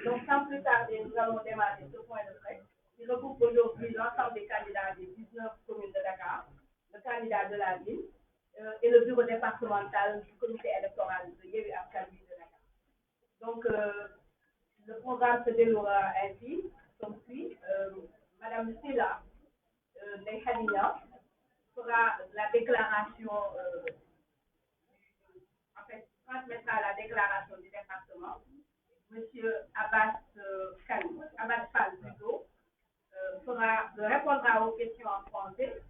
Donc, sans plus tarder, nous allons démarrer ce point de presse qui regroupe aujourd'hui l'ensemble des candidats des 19 communes de Dakar, le candidat de la ville et le bureau départemental du comité électoral de Yewwi Askan Wi de Dakar. Donc, le programme se déroulera ainsi, comme suit. Madame Silla Neyhadina fera la déclaration, en fait, transmettra la déclaration du département. Monsieur Abbas Fall plutôt, répondra aux questions en français.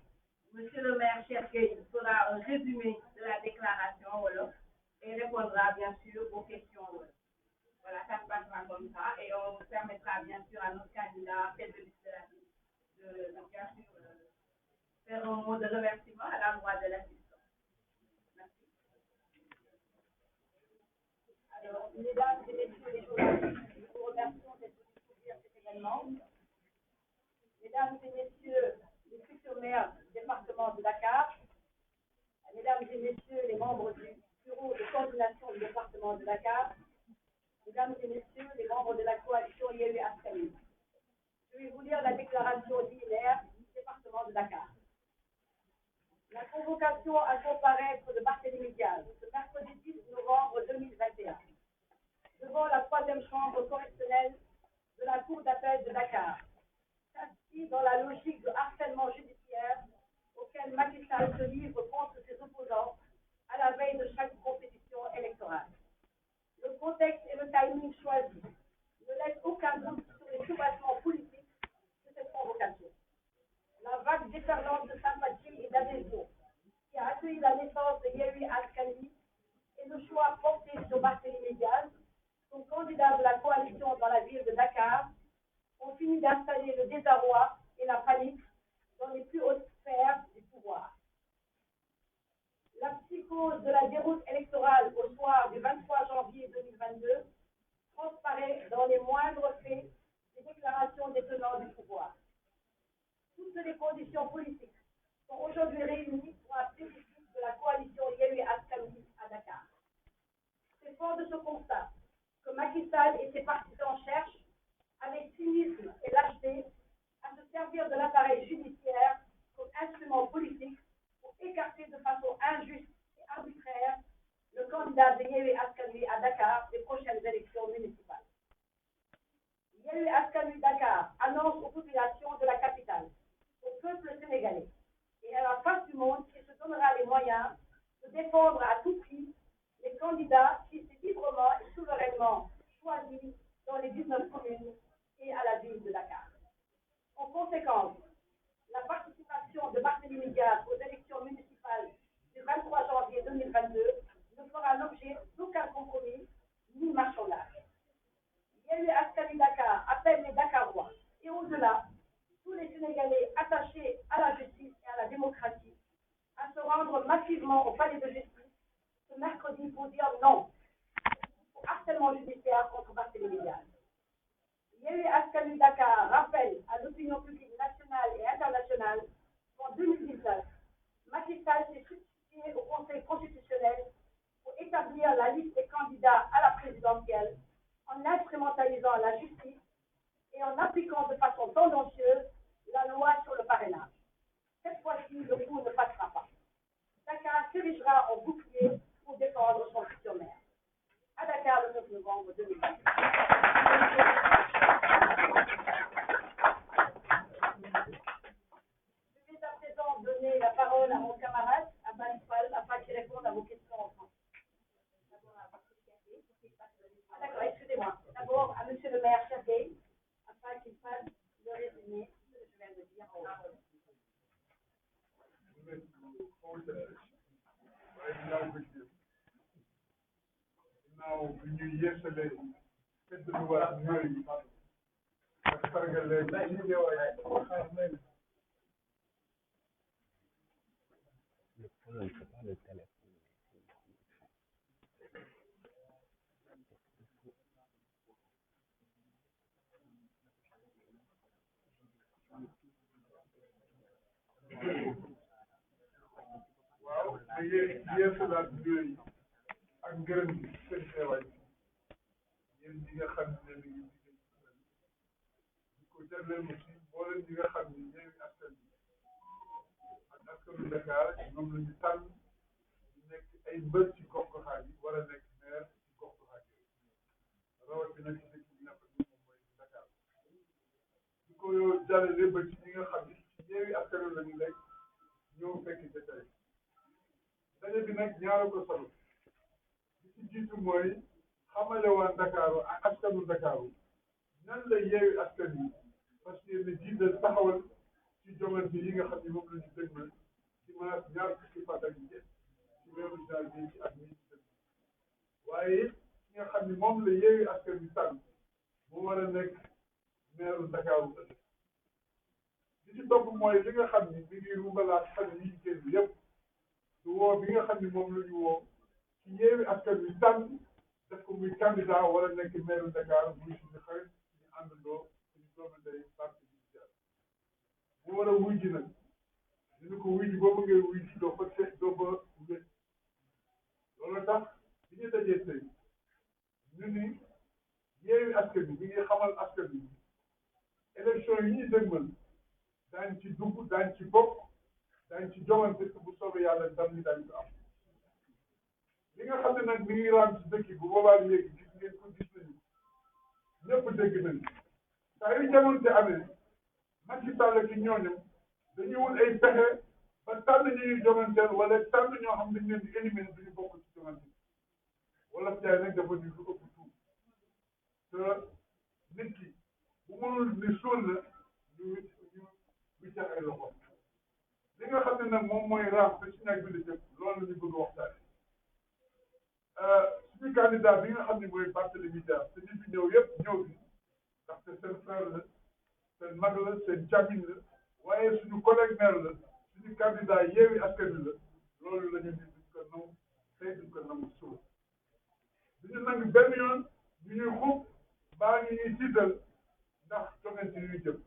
Monsieur le maire Cheikh fera un résumé de la déclaration Wolof et répondra bien sûr aux questions Wolof. Voilà, ça se passera comme ça et on permettra bien sûr à notre candidat, tête de liste de la ville, de bien sûr faire un mot de remerciement à l'endroit de l'assistance. Merci. Alors, mesdames et messieurs les journalistes, nous vous remercions d'être venus couvrir cet événement. Mesdames et messieurs les futurs maires du département de Dakar, mesdames et messieurs les membres du bureau de coordination du département de Dakar, mesdames et messieurs les membres de la coalition Yewwi Askan Wi. Je vais vous lire la déclaration liminaire du département de Dakar. La convocation à comparaître de Barthélémy Diaz ce mercredi 10 novembre 2021 devant la 3e chambre correctionnelle de la Cour d'appel de Dakar s'inscrit dans la logique de harcèlement judiciaire auquel Macky Sall se livre contre ses opposants à la veille de chaque compétition électorale. Le contexte et le timing choisis ne laissent aucun doute sur les soubassements politiques de cette convocation. La vague déferlante de sympathie et d'adhésion qui a accueilli la naissance de Yewwi Askan Wi et le choix porté sur Barthélémy Diaz, son candidat de la coalition dans la ville de Dakar, ont fini d'installer le désarroi et la panique dans les plus hautes sphères du pouvoir. La psychose de la déroute électorale au soir du 23 janvier 2022 transparaît dans les moindres faits des déclarations des tenants du pouvoir. Toutes les conditions politiques sont aujourd'hui réunies pour un plébiscite de la coalition Yewwi Askan Wi à Dakar. C'est fort de ce constat que Macky Sall et ses partisans cherchent, avec cynisme et lâcheté, à se servir de l'appareil judiciaire comme instrument politique pour écarter de façon injuste et arbitraire le candidat de Yewwi Askan Wi à Dakar des prochaines élections municipales. Yewwi Askan Wi Dakar annonce aux populations de la capitale, au peuple sénégalais et à la face du monde qui se donnera les moyens de défendre à tout prix les candidats qui s'est librement et souverainement choisis dans les 19 communes et à la ville de Dakar. En conséquence, la participation de Barthélémy Diaz aux élections municipales du 23 janvier 2022 ne fera l'objet d'aucun compromis ni marchandage. Yewwi Askan Wi Dakar appelle les Dakarois et au-delà, tous les Sénégalais attachés à la justice et à la démocratie à se rendre massivement au palais de justice ce mercredi pour dire non au harcèlement judiciaire contre Barthélémy Diaz. Yewwi Askan Wi Dakar rappelle à l'opinion publique nationale et internationale qu'en 2019, Macky Sall s'est substitué au Conseil constitutionnel pour établir la liste des candidats à la présidentielle en instrumentalisant la justice et en appliquant de façon tendancieuse la loi sur le parrainage. Cette fois-ci, le coup ne passera pas. Dakar s'érigera en bouclier pour défendre son futur maire. À Dakar, le 9 novembre 2020. Je vais à présent donner la parole à mon camarade, Abbas Fall, afin qu'il réponde à vos questions en français. D'accord, excusez-moi. D'abord à monsieur le maire Cheikh, afin qu'il fasse le résumé de ce que je viens de dire en haut. Now, we knew yesterday, that the was very waaw te yeesalaat yooyu ak ngërëm bi seen teewaay yéen ñi nga xam ne ni ngi di ko jagleel aussi mboolem ñi nga xam ne Yewwi Askan Wi ak askanu Dakar ñoom la ñu tànn ñu nekk ay mbër ci gox-goxaat yi war a nekk maire ci gox-goxaat yi rawatina ci dëkk bi nga xam ne moom mooy Dakar di ko jàllale ba ci ñi nga xam ne ci Yewwi Askan Wi la ñu nekk ñoo fekk détail daje bi nag ñaara ko solo li ci jiitu mooy xamale waa Ndakaaru ak askanu Ndakaaru nan la Yewwi Askan Wi parce que ne jiital taxawal ci joŋante yi nga xam ne moom la ñu dëgmal ci ñaar fukki fan ak ñeent ci weeru janvier ci at mii ci waaye ki nga xam ne moom la Yewwi Askan Wi tànn mu war a nekk maire Ndakaaru li ci topp mooy li nga xam ni mi ngi rumbalaat fan yi génn yëpp du woo bi nga xam ne moom la ñu woo ci Yewwi Askan Wi tànn def ko muy candidat war a nekk maire Dakar muy suñu xarit suñu àndandoo suñu doomu ndey parti bi bu war a wuy ji nag dina ko wuy ji boobu ngay wuy ji doo fa seet doo fa wét loolu tax bi ñu dajee tey ñu ni Yewwi Askan Wi mi ngi xamal askan wi élection yi ñu dëgmal daañ ci dugg daañ ci bokk daañ ci joŋante bu soobee yàlla ndam ni daañ ko am li nga xam ne nag mi ngi raam ci dëkk bu boobaa léegi gis ngeen ko gis nañu ñëpp dégg nañu saa yu jamonte amee Macky Sall ki ñooñu dañuy wut ay pexe ba tànn ñuy joŋanteel wala tànn ñoo xam dañ leen di éliminer duñu bokk ci joŋante wala jaay nag dafa ñu lu ëpp tuut te nit ki bu mënul ni suul la ñu wiccax ay loxo li nga xam ne nag moom mooy raam ba ci ñaag bi di jëm loolu la ñu bëgg waxtaane suñu candidat bi nga xam ne mooy Barthélémy Dias te ñi fi ñëw yëpp ñëw fi ndaxte seen frère la seen mag la seen càmmiñ la waaye suñu collègue maire la suñu candidat Yewwi Askan Wi la loolu la ñu ni duñ ko nangu tey duñ ko nangu suba duñu nangu benn yoon ñu ñuy xub mbaa ñu ñuy tiital ndax joŋante yi ñuy jëm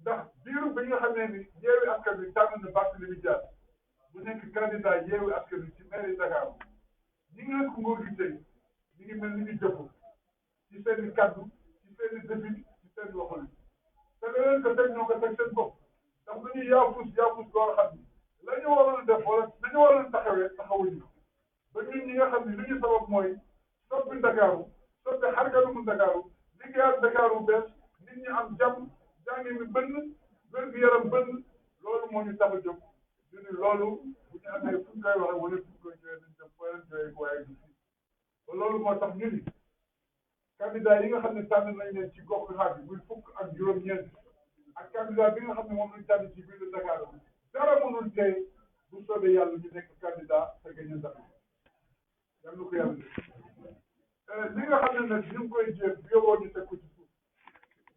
ndax biiru bi nga xam ne ni Yewwi Askan Wi tànn na Barthélémy Dias bu nekk candidat Yewwi Askan Wi ci mairie Dakar ñi nga ko nguur gi tey ñu ngi mel ni ñu jëf ci seen i kaddu ci seen i defin ci seen i waxul te leneen ko teg ñoo ko teg seen bopp ndax lu ñuy yaafus loo xam ni la ñu waroon def wala nañu waroon taxawee taxawuñu ba ñun ñi nga xam ni lu ñu sabab mooy soppi Ndakaaru soppi xarkanamu Ndakaaru liggéeyaat Ndakaaru bees nit ñi am jàmm jàngi mi bënn wér-gu-yaram bënn loolu moo ñu tax a jóg ñu ni loolu bu ñu amee fu ñu koy waxee wala fu ñu koy joxee nañ dem fooy leen joxee waaye du fii ba loolu moo tax ñu ni candidat yi nga xam ne tànn nañ leen ci gox xaat bi muy fukk ak juróom-ñeent ak candidat bi nga xam ne moom lañ tànn ci biir Dakar dara mënul tey bu soobee yàlla ñu nekk candidat te gañe ndax yàlla na ko yàlla def li nga xam ne nag ñu ngi koy jéem bu yóbboo ñu teg ko ci suuf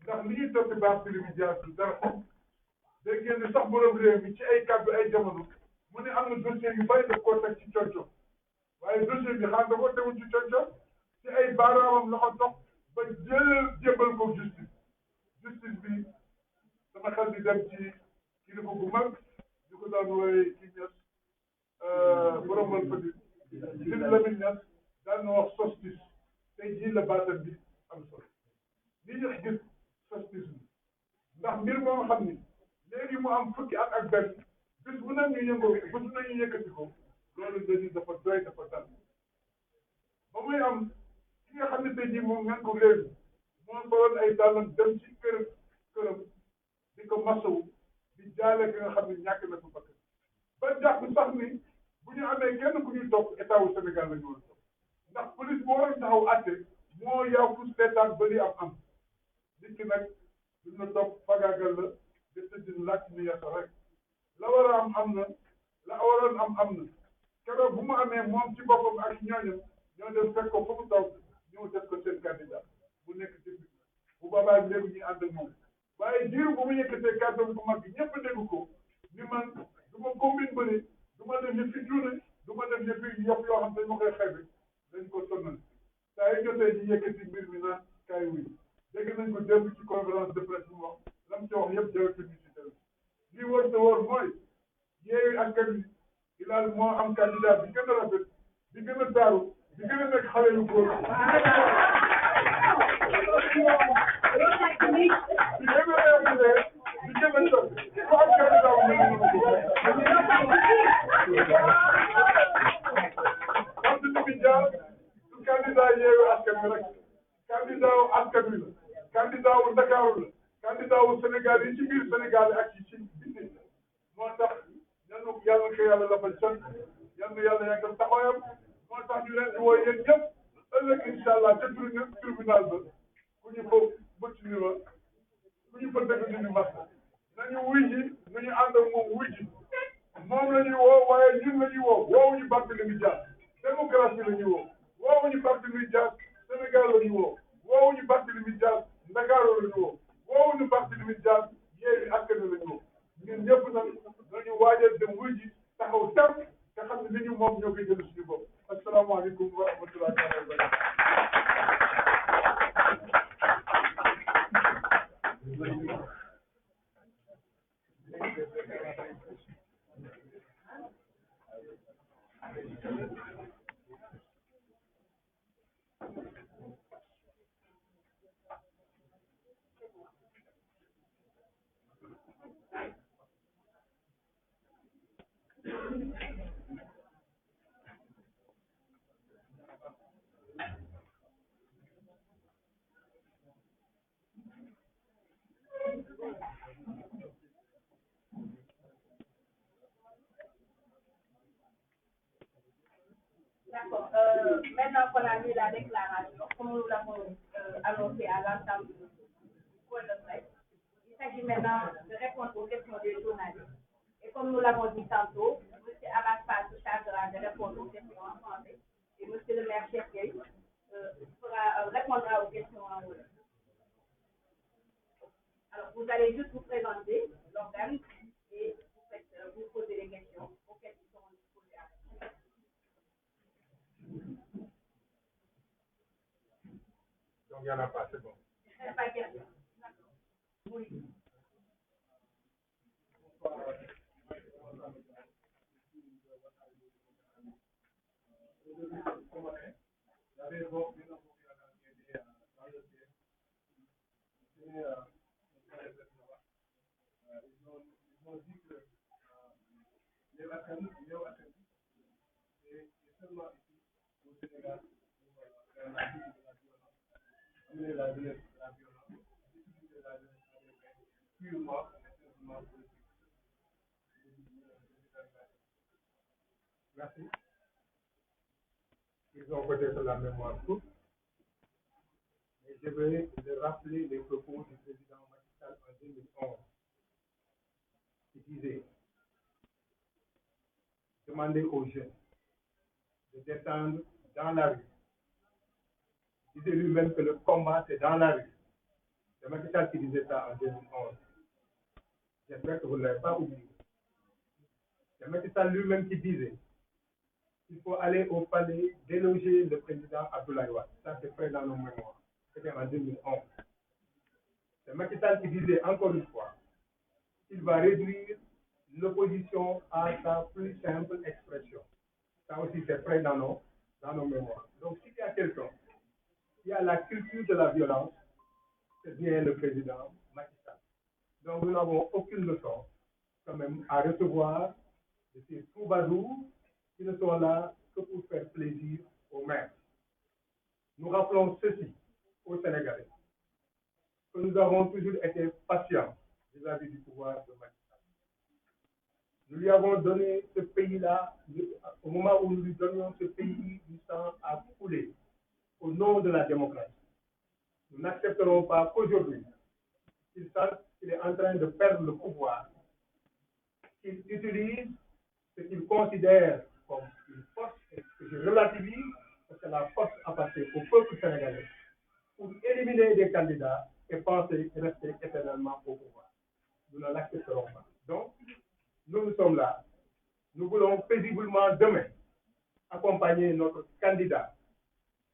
ndax li ñuy topp Barthélémy Dias du dara dégg ngeen ni sax borom réew mi ci ay kàddu ay jamono mu ne am na dossier yu bari daf koo teg ci conco waaye dossier bi xaar da koo tegul ci conco ci ay baaraamam loxo dox ba jébbal ko justice bi sama xel di dem ci kilifa bu mag ñu ko daan wooye kii Niass borom wal fadi Sidi Lamine Niass daan na wax solstice tey jii la baatam bi am solo li ñu gis solstice bi ndax mbir moo xam ni léegi mu am fukki at ak benn bis bu nag ñu yëngoo bés bu nag ñu yëkkati ko loolu dañuy dafa doy dafa dal ba muy am ki nga xam ne tey jii moom ngeen ko léegi moo soloon ay dàllam dem ci këram di ko masawu di jaale ki nga xam ne ñàkk na ko bakk ba jàpp sax ni bu ñu amee kenn ku ñuy topp état wu Sénégal la ñu war a topp ndax police boo waroon taxaw àtte moo yàqu seetaan ba li am nit ki nag duñ la topp fagaagal la di tëddin laaj ni yàlla rek la war a am na la waroon am na keroog bu mu amee moom ci boppam ak ñooñam ñoo dem fekk ko fu mu taw ñëw def ko seen candidat bu nekk député bu boobaa léegi ñu ànd ak moom waaye jiiru bu mu yëkkatee kàddoom bu mag bi ñëpp dégg ko ni man du ma combine bëri du ma def yëf fi tuune du ma def yëf yi yëpp yoo xam dañ ma koy xeebe dañ ko sonnal saa yu jotee ñu yëkkati mbir mi naan kaay wuy dégg nañ ko démb ci conférence de presse bu wax lam ci wax yëpp jawete ñu ci delu lii wër te wóor mooy askan wi Bilal moo am candidat bi gën a rafet bi gën a taaru bi gën a nekk xale yu góor bi gën a réalisé bi gën a jot ku am candidat wu mel noonu ko Barthélémy Dias du candidat Yewwi Askan Wi rek candidat wu askan wi la candidat wu Ndakaaru la candidat wu Sénégal yi ci biir Sénégal ak ci biti moo tax yàlla ko yàlla la fa jot yàlla yàlla yàggal taxawaayam moo tax ñu leen di woo yéen ñëpp ëllëg incha allah ca tribunal ba ku ñu fa bëcc ni ma ku ñu fa dëgg ni mas nañu wuy ji nañu ànd ak moom wuy ji moom la ñuy woo waaye ñun la ñuy woo woowuñu Barthélémy Dias démocratie la ñuy woo woowuñu Barthélémy Dias Sénégal la ñuy woo woowuñu Barthélémy Dias Ndakaaru la ñuy woo woowuñu Barthélémy Dias Yewwi Askan Wi la ñuy woo ñun ñëpp nag nañu waajal dem wuy ji taxaw tam te xam ne li ñu moom ñoo koy jël suñu bopp asalaamaaleykum wa rahmatullahi wa barakatuh. D'accord. Maintenant qu'on a mis la déclaration, comme nous l'avons annoncé à l'entame du point de presse, il s'agit maintenant de répondre aux questions des journalistes. Et comme nous l'avons dit tantôt, M. Abbas se chargera de répondre aux questions en français et M. le maire Cheikh Gueye répondra aux questions en wolof. Alors, vous allez juste vous présenter l'organe et vous poser les questions auxquelles ils seront disposés à répondre. Donc, il n'y en a pas, c'est bon. Pas de question. Oui. Merci. Ils ont peut-être la mémoire courte, mais je vais rappeler les propos du président Macky Sall en 2011. Il disait, demandez aux jeunes de descendre dans la rue. Il disait lui-même que le combat, c'est dans la rue. C'est Macky Sall qui disait ça en 2011. J'espère que vous ne l'avez pas oublié. C'est Macky Sall lui-même qui disait il faut aller au palais déloger le président Abdoulaye Wade. Ça, c'est près dans nos mémoires. C'était en 2011. C'est Macky Sall qui disait encore une fois qu'il va réduire l'opposition à sa plus simple expression. Ça aussi, c'est près dans nos mémoires. Donc, s'il y a quelqu'un qui a la culture de la violence, c'est bien le président Macky Sall. Donc, nous n'avons aucune leçon, quand même, à recevoir de ces troubadours qui ne sont là que pour faire plaisir aux maires. Nous rappelons ceci aux Sénégalais, que nous avons toujours été patients vis-à-vis du pouvoir de Macky Sall. Nous lui avons donné ce pays-là, au moment où nous lui donnions ce pays du sang à couler, au nom de la démocratie. Nous n'accepterons pas qu'aujourd'hui, qu'il sache qu'il est en train de perdre le pouvoir, qu'il utilise ce qu'il considère comme une force, et que je relativise, parce que la force appartient au peuple sénégalais, pour éliminer des candidats et penser rester éternellement au pouvoir. Nous ne l'accepterons pas. Donc, nous sommes là. Nous voulons paisiblement demain accompagner notre candidat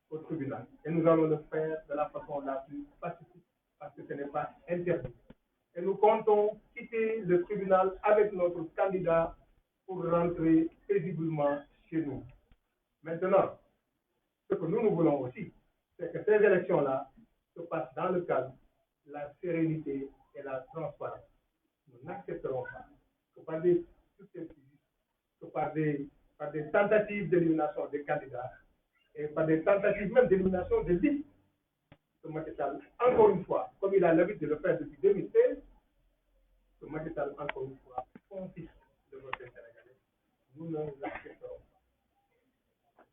au tribunal. Et nous allons le faire de la façon la plus pacifique, parce que ce n'est pas interdit. Et nous comptons quitter le tribunal avec notre candidat pour rentrer paisiblement chez nous. Maintenant, ce que nous voulons aussi, c'est que ces élections-là se passent dans le calme, la sérénité et la transparence. Nous n'accepterons pas que par des subterfuges, que par des tentatives d'élimination des candidats et par des tentatives même d'élimination des listes, que Macky Sall, encore une fois, comme il a l'habitude de le faire depuis 2016, que Macky Sall, encore une fois, confisque le vote sénégalais. Nous ne l'accepterons pas.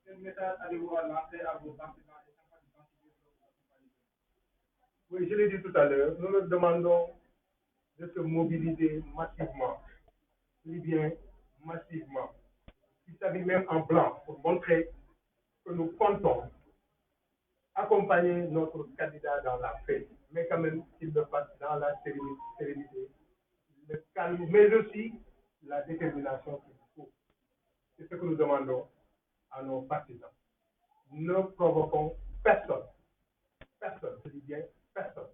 Quel message allez-vous lancer à vos candidats? Oui, je l'ai dit tout à l'heure, nous leur demandons de se mobiliser massivement, ou bien massivement. Il s'agit même en blanc pour montrer que nous comptons accompagner notre candidat dans la paix, mais quand même qu'il le fasse dans la sérénité, le calme, mais aussi la détermination qu'il faut. C'est ce que nous demandons à nos partisans. Ne provoquons personne, je dis bien personne,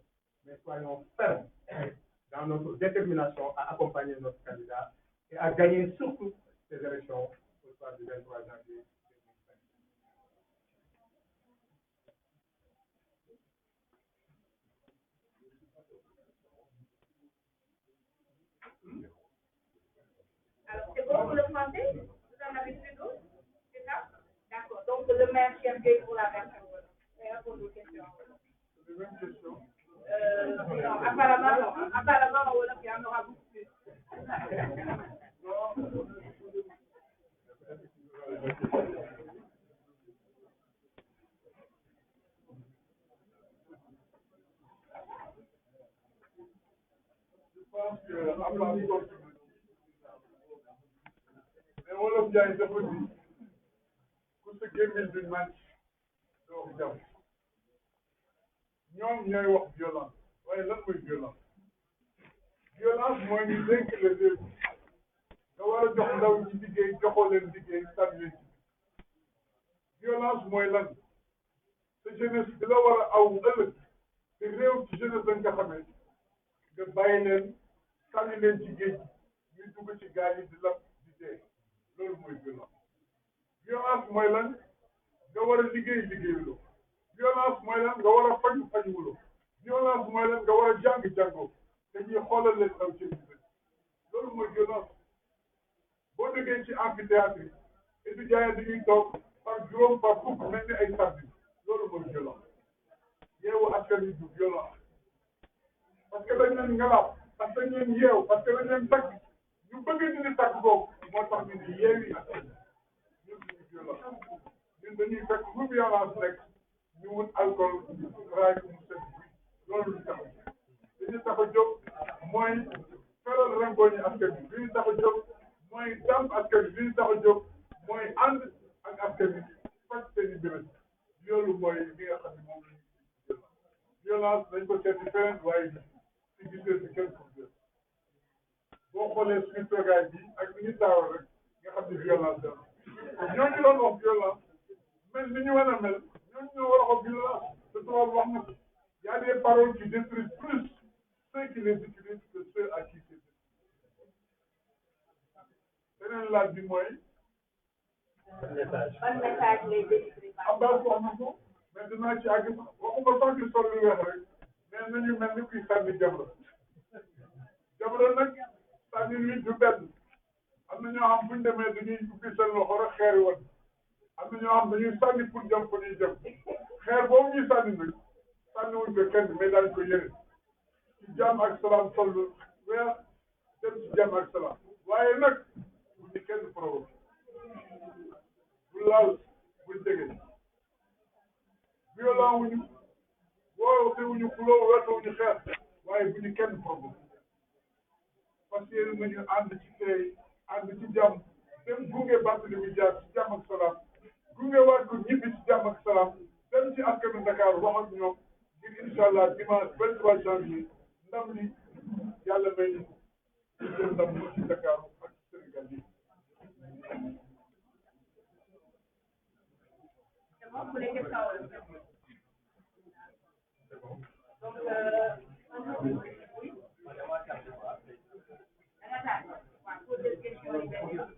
mais soyons fermes dans notre détermination à accompagner notre candidat et à gagner surtout ces élections au soir du 23 janvier 2025. Alors, c'est bon pour le français? Vous en avez fait d'autres? C'est ça? D'accord. Donc, le maire Cheikh Gueye pour la version. Et répondre aux questions. C'est la même question. Non, apparemment, non. Apparemment, il y en aura beaucoup plus. Je pense que Abdoulaye Wade, mais Wolof Ndiaye dafa di ku sa gémmiñ di màcc doo jàmm ñoom ñooy wax violence waaye lan mooy violence mooy ñu dénk la réew nga war a jox ndaw ñi liggéey joxoo leen liggéey sànni leen ci violence mooy lan sa jeunesse bi la war a aw ëllëg te réew ci jeunesse dañ ko xamee nga bàyyi leen sànni leen ci géej ñuy dugg ci gaal yi di lab di dee loolu mooy violence mooy lan nga war a liggéeyuloo violence mooy lan nga war a fajuwuloo violence mooy lan nga war a jàngoo dañuy xoolal leen ndaw ci biir loolu mooy violence boo déggee ci amphithéâtre yi étudiants yi dañuy toog par juróom par fukk mel ni ay sàbbi loolu mooy violence yeewu askan wi du violence parce que dañ leen ngalaab parce que dañ leen yeew parce que dañ leen takk ñu bëgg dindi takk boobu moo tax ñu di yeewi askan ñun duñu violence ñun dañuy fekk lu violence nekk ñu wut alcool raay ko mu set loolu lu tax li ñu tax a jóg mooy feral rangoñi askan bi li ñu tax a jóg mooy dàmp askan bi li ñu tax a jóg mooy ànd ak askan bi faj seen i mbir loolu mooy li nga xam ne moom la ñu violence dañ ko seeti feneen waaye si gisee si kenn pour jël boo xoolee suñu toogaay bi ak ni ñu taawal rek nga xam ne violence la ñooñu doon wax violence mel ni ñu war a mel ñooñu ñoo war a wax violence te tubaab wax na y a des paroles qui détruisent plus ceux qui les utilisent que ceux à qui c'est beneen laaj bi mooy ban message lay délivrer. Abbas wax na ko mais dinaa ci àgg waxuma sax di sol lu weex rek mais nañu mel ni kuy sànni jabra nag sànni nit du benn am na ñoo xam buñ demee dañuy ubbi seen loxo rek xeer woon am na ñoo xam dañuy sànni pour jëm fa ñuy jëm xeer boobu ñuy sànni nag sànni wuñ ko kenn mais daañu ko yëre ci jàmm ak salaam sol lu weex dem ci jàmm ak salaam waaye nag bu ñu kenn provoqué bu laal buñ jege violent wuñu woote wuñu xuloo woote wuñu xeex waaye bu ñu kenn provoqué parce que yéen nañu ànd ci tey ànd ci jàmm dem gunge Barthélémy Dias ci jàmm ak salaam gunge waat ko ñibbi ci jàmm ak salaam dem ci askanu Dakar wax ak ñoom ngir incha allah dimanche 23 janvier ndam li yàlla may ñu jël ndam ci Dakar ak Sénégal yi. C'est bon pour les questions. Oui. Poser une question immédiate.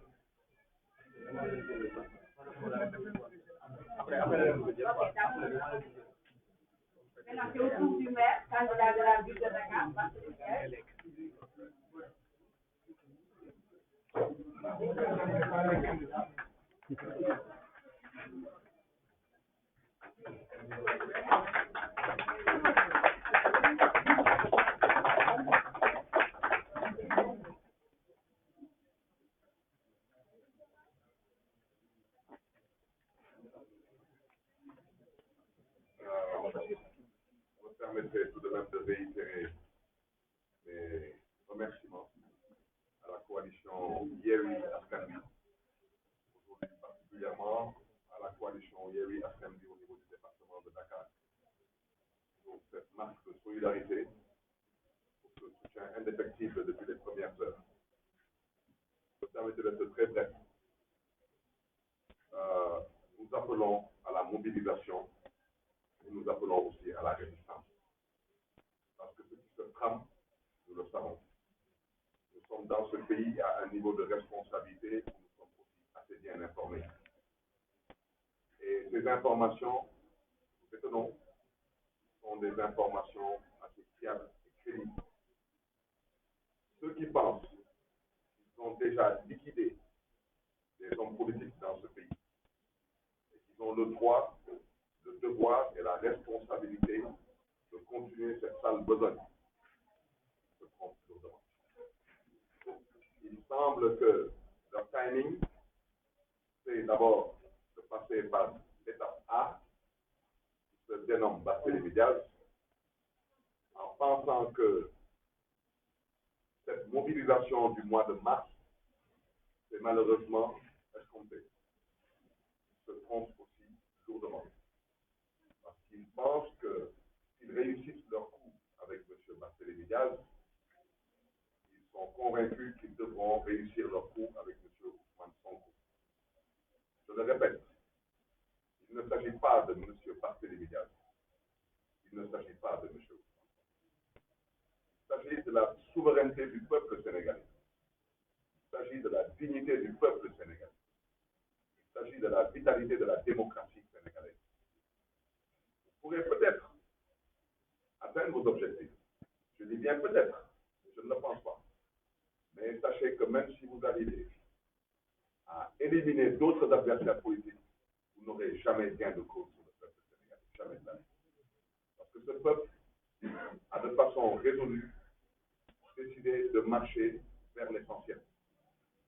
Maintenant, c'est au tour du maire, candidat de la ville de Dakar, Barthélémy Dias. Vous me permettrez tout de même de réitérer mes remerciements à la coalition Yewwi Askan Wi, aujourd'hui particulièrement à la coalition Yewwi Askan Wi au niveau du département de Dakar, pour cette marque de solidarité, pour ce soutien indéfectible depuis les premières heures. Vous me permettez d'être très bref. Nous appelons à la mobilisation et nous appelons aussi à la résistance. Parce que ce qui se trame, nous le savons. Nous sommes dans ce pays à un niveau de responsabilité où nous sommes aussi assez bien informés. Et ces informations, nous étonnons, sont des informations assez fiables et crédibles. Ceux qui pensent qu'ils ont déjà liquidé les hommes politiques dans ce pays et qu'ils ont le droit, le devoir et la responsabilité de continuer cette sale besogne se trompent lourdement. Il semble que leur timing, c'est d'abord de passer par l'étape A, qui se dénomme Barthélémy Dias, en pensant que cette mobilisation du mois de mars est malheureusement escomptée. Ils se trompent aussi lourdement. Parce qu'ils pensent que s'ils réussissent leur coup avec M. Barthélémy Dias, ils sont convaincus qu'ils devront réussir leur coup avec M. Ousmane Sonko. Je le répète, il ne s'agit pas de M. Barthélémy Dias. Il ne s'agit pas de M. Ousmane. Il s'agit de la souveraineté du peuple sénégalais. Il s'agit de la dignité du peuple sénégalais. Il s'agit de la vitalité de la démocratie sénégalaise. Vous pourrez peut-être atteindre vos objectifs. Je dis bien peut-être, je ne le pense pas. Mais sachez que même si vous arrivez à éliminer d'autres adversaires politiques, vous n'aurez jamais gain de cause sur le peuple sénégalais. Jamais de la vie. Parce que ce peuple a de façon résolue décidé de marcher vers l'essentiel.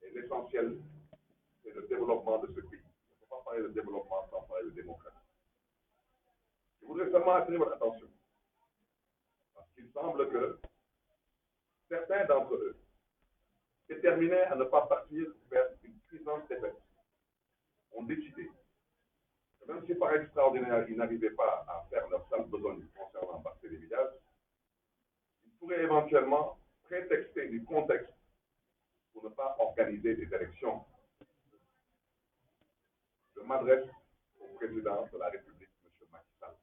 Et l'essentiel, c'est le développement de ce pays. On ne peut pas parler de développement sans parler de démocratie. Je voudrais seulement attirer votre attention. Parce qu'il semble que certains d'entre eux, déterminés à ne pas partir vers une puissance défaite, ont décidé que même si par extraordinaire, ils n'arrivaient pas à faire leur sale besogne concernant Barthélémy Dias, ils pourraient éventuellement prétexter du contexte pour ne pas organiser des élections. Je m'adresse au président de la République, M. Macky Sall.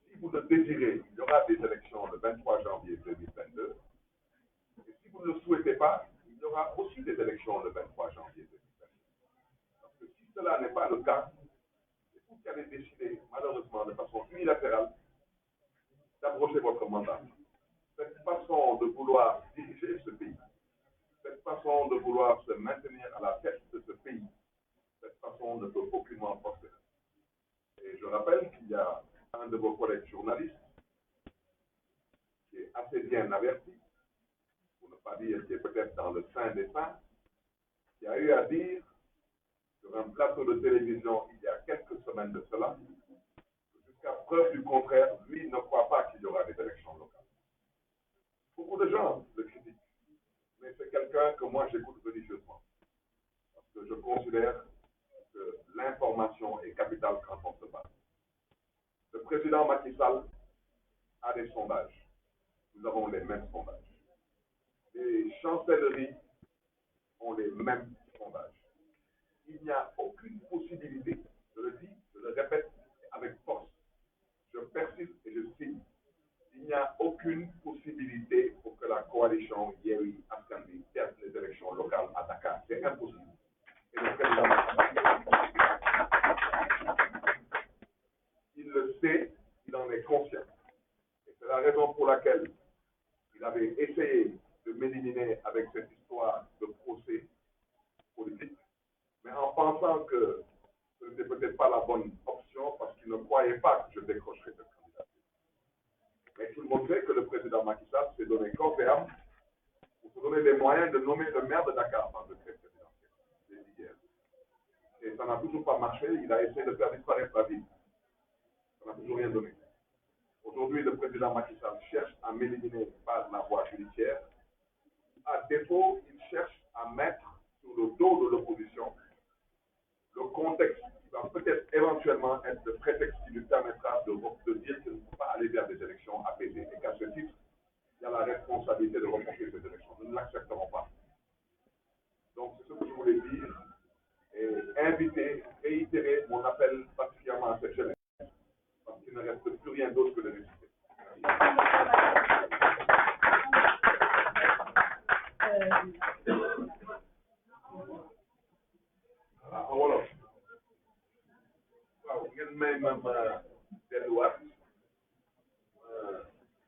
Si vous le désirez, il y aura des élections le 23 janvier 2022. Et si vous ne le souhaitez pas, il y aura aussi des élections le 23 janvier 2022. Parce que si cela n'est pas le cas, c'est vous qui avez décidé, malheureusement, de façon unilatérale, d'abroger votre mandat. Cette façon de vouloir diriger ce pays, cette façon de vouloir se maintenir à la tête de ce pays, cette façon ne peut aucunement prospérer. Et je rappelle qu'il y a un de vos collègues journalistes qui est assez bien averti, pour ne pas dire qui est peut-être dans le sein des saints, qui a eu à dire sur un plateau de télévision il y a quelques semaines de cela, que jusqu'à preuve du contraire, lui ne croit pas qu'il y aura des élections locales. Beaucoup de gens le critiquent, mais c'est quelqu'un que moi j'écoute religieusement, parce que je considère que l'information est capitale quand on se bat. Le président Macky Sall a des sondages. Nous avons les mêmes sondages. Les chancelleries ont les mêmes sondages. Il n'y a aucune possibilité, je le dis, je le répète avec force, je persiste et je signe, aucune possibilité pour que la coalition Yewwi Askan Wi perde les élections locales à Dakar. C'est impossible. Et le président il le sait, il en est conscient. Et c'est la raison pour laquelle il avait essayé de m'éliminer avec cette histoire de procès politique, mais en pensant que ce n'était peut-être pas la bonne option parce qu'il ne croyait pas que je décrocherais cette candidature. Mais tout le monde sait que le président Macky Sall s'est donné corps et âme pour se donner les moyens de nommer le maire de Dakar par décret présidentiel. Hier. Et ça n'a toujours pas marché, il a essayé de faire disparaître la ville. Ça n'a toujours rien donné. Aujourd'hui, le président Macky Sall cherche à m'éliminer par la voie judiciaire. À défaut, il cherche à mettre sur le dos de l'opposition le contexte qui va peut-être éventuellement être le prétexte qui lui permettra de dire qu'il ne peut pas aller vers des élections apaisées et qu'à ce titre, il y a la responsabilité de reporter ces élections. Nous ne l'accepterons pas. Donc, c'est ce que je voulais dire et inviter, réitérer mon appel particulièrement à cette jeunesse parce qu'il ne reste plus rien d'autre que de résister. Wolof waaw ngeen may ma delluwaat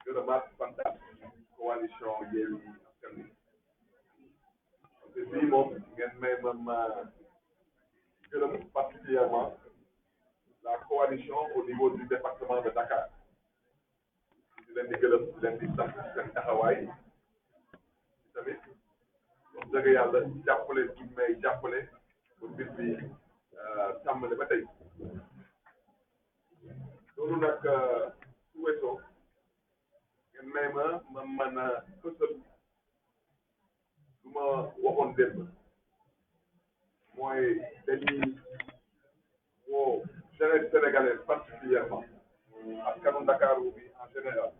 gërëmaat santaat coalition Yewwi Askan Wi parce que bii moom ngeen may ma gërëm particulièrement la coalition au niveau du département de Dakar di leen di gërëm di leen di sant seen taxawaay tamit wax dëgg yàlla jàppale gi may jàppale ba bis bi tàmbale ba tey loolu nag su weesoo ngeen may ma mën a fësal lu ma waxoon démb mooy dañuy woo jeunesse sénégalaise particulièrement askanu Ndakaaru bi en général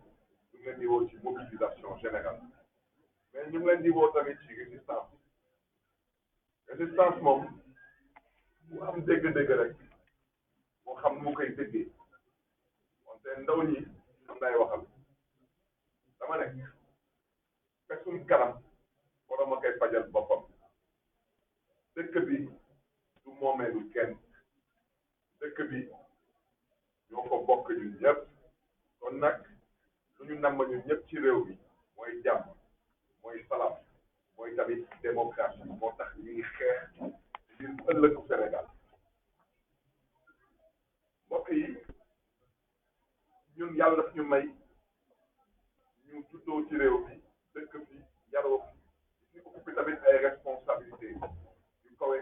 ñu ngi leen di woo ci mobilisation générale mais ñu ngi leen di woo tamit ci résistance moom bu am dégg-dégg rek moo xam nu mu koy déggee wante ndaw ñi am nay waxal dama ne pesum kanam borom a koy fajal boppam dëkk bi du moomeelu kenn dëkk bi ñoo ko bokk ñun ñëpp kon nag lu ñu namm ñun ñëpp ci réew mi mooy jàmm mooy salaam mooy tamit démocratie moo tax ñuy xeex ngir ëllëgu Sénégal mbokk yi ñun yàlla daf ñu may ñu juddoo ci réew mi dëkk fi yaroo fi ñu occupé tamit ay responsabilités yu kawe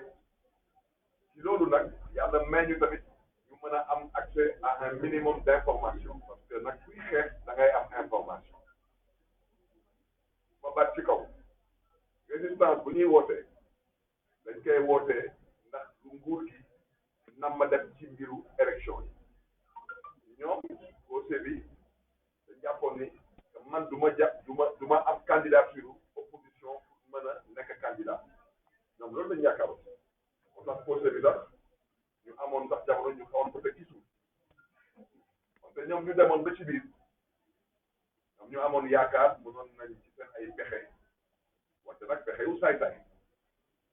ci loolu nag yàlla may ñu tamit ñu mën a am accès à un minimum d'information parce que nag kuy xeex da ngay am information ma baat ci kaw résistance bu ñuy wootee dañ koy wootee ndax lu nguur gi nam ma def ci mbiru élection yi ñoom procès bi dañ jàppoon ni man du ma am candidature opposition pour mën a nekk candidat ñoom loolu lañu yaakaaroon moo tax procès bi sax ñu amoon sax jamono ñu xawoon ko teg ci suuf parce que ñoom ñu demoon ba ci biir ñoom ñu amoon yaakaar mënoon nañ ci seen ay pexe wante nag pexe yu saay-saay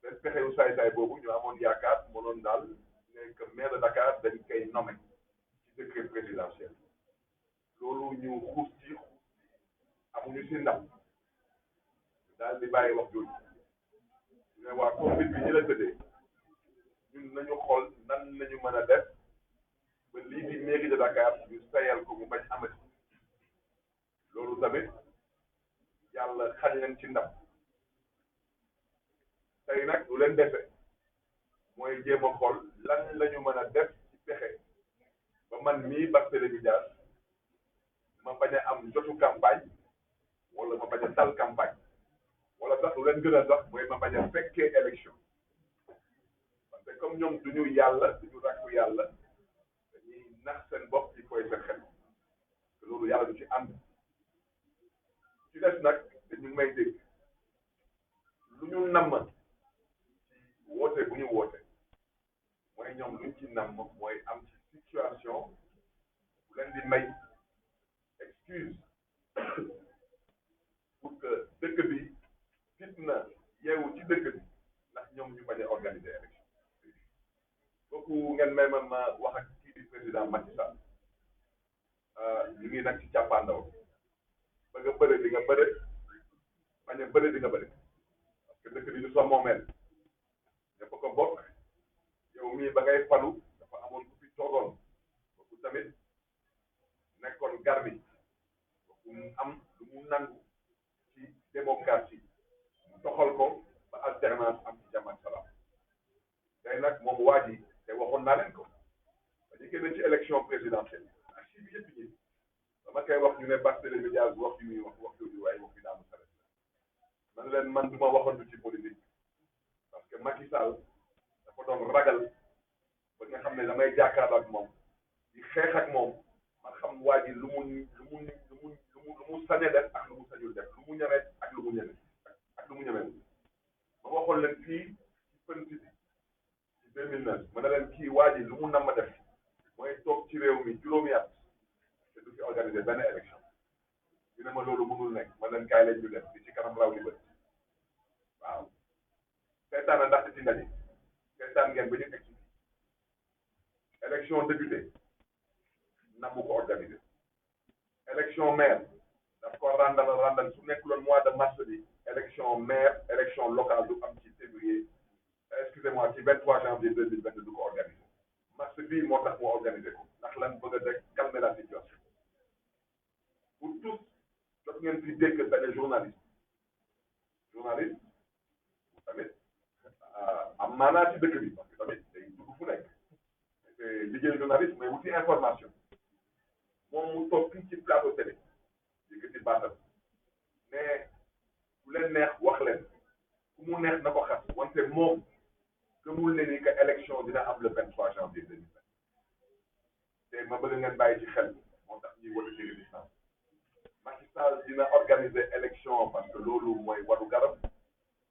seen pexe yu saay-saay boobu ñu amoon yaakaar mënoon daal ne que maire de Dakar dañ koy nommé ci décret présidentiel loolu ñu xuus ci amuñu si ndam daal di bàyyi wax jooju ne waa Covid bi ñu la tëddee ñun nañu xool nan nañu mën a def ba lii di mairie de Dakar ñu sayal ko mu bañ amati loolu tamit yàlla xañ leen ci ndam tey nag lu leen defe mooy jéem a xool lan la ñu mën a def ci pexe ba man mii Barthélémy Dias ma bañ a am jotu campagne wala ma bañ a tal campagne wala sax lu leen gën a sax mooy ma bañ a fekkee élection parce que comme ñoom duñu yàlla duñu rakku yàlla dañuy nax seen bopp ci koy seen xel te loolu yàlla du ci ànd ci des nag dañu may dégg lu ñu namm ci woote bu ñu woote mooy ñoom luñ ci namm mooy am ci situation bu leen di may excuse dëkk bi fitna yeewu ci dëkk bi ndax ñoom ñu bañ a organiser élection kooku ngeen may ma wax ak kii di président Macky Sall ñu ngi nag ci càppaandaw ba nga bëre di nga bëre bañ a bëre di nga bëre parce que dëkk bi du sa moomeel ñëpp ko bokk yow mii ba ngay falu dafa amoon ku fi toogoon kooku tamit nekkoon garbi kooku mu am lu mu nangu ci démocratie mu doxal ko ba alternance am ci jàmm ak salaam tey nag moom waa ji te waxoon naa leen ko ba ñu génn ci élection présidentielle ak si bi yëpp ñi dama koy wax ñu ne Barthélémy Dias wax yu muy wax yooyu waaye wax bi daanu saret man leen man du ma waxantu ci politique parce que Macky Sall dafa doon ragal ba nga xam ne damay jàkkaarloo ak moom di xeex ak moom ma xam waa ji lu mu sañ a def ak lu mu sañul def lu mu ñeme ak lu mu ñeme ak lu mu ñeme ma waxoon leen fii ci politique ci 2009 ma ne leen kii waa ji lu mu nam ma def mooy toog ci réew mi juróomi at te du fi organiser benn élection ñu ne ma loolu mënul nekk ma leen kaay leen ñu def di ci kanam raw li bët waaw seetaan ndaxte ci ndaje seetaan ngeen ba ñu egg ci élection député namu ko organiser élection maire daf ko randal su nekkuloon mois de mars bi élection maire élection locale du am ci février excusez-moi ci 23 janvier 2022 du ko organiser mars bii moo tax moo organiser ko ndax lan bëgg a rek calmer la situation pour tous jot ngeen fi dégg benn journaliste tamit am maanaa ci dëkk bi parce que tamit day dugg fu nekk liggéey journaliste mais wuti information moom mu toog fii ci plateau télé yëkkati baatam mais ku leen neex wax leen ku mu neex na ko xas wante moom gëmul ne ni que élection dina am le 23 janvier 2020 te ma bëgg ngeen bàyyi ci xel moo tax ñuy wote ci résistance Macky Sall dina organiser élection parce que loolu mooy waru garab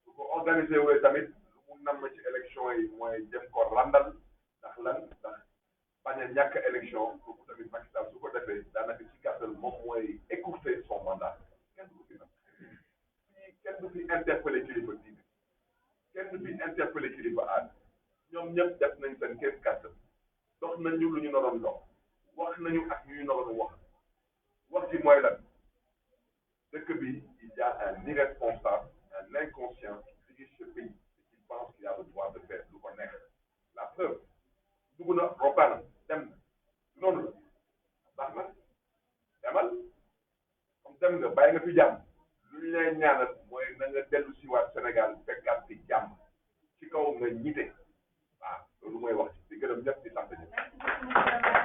su ko organiser wee tamit lu mu namm ci élection yi mooy jëm ko randal ndax lan ndax bañ a ñàkk élection kooku tamit Macky Sall su ko defee daanaka ci gàttal moom mooy écourter son mandat kenn du ko fi nag kenn du fi interpellé kilifa diine kenn du fi interpellé kilifa aada ñoom ñëpp def nañ seen kees kàttan dox nañu lu ñu naroon dox wax nañu ak ñu naroon wax ci mooy lan dëkk bi il y a un irresponsable un inconscient qui dirige ce pays et qui pense qu'il a le droit de faire lu ko neex la preuve dugg na roppaana dem na noonu la baax na demal comme dem nga bàyyi nga fi jàmm lu ñu lay ñaanal mooy na nga dellu si waat Sénégal fekkaat fi jàmm ci kaw nga ñite waaw loolu mooy wax ci di gërëm ñëpp di sant ñëpp.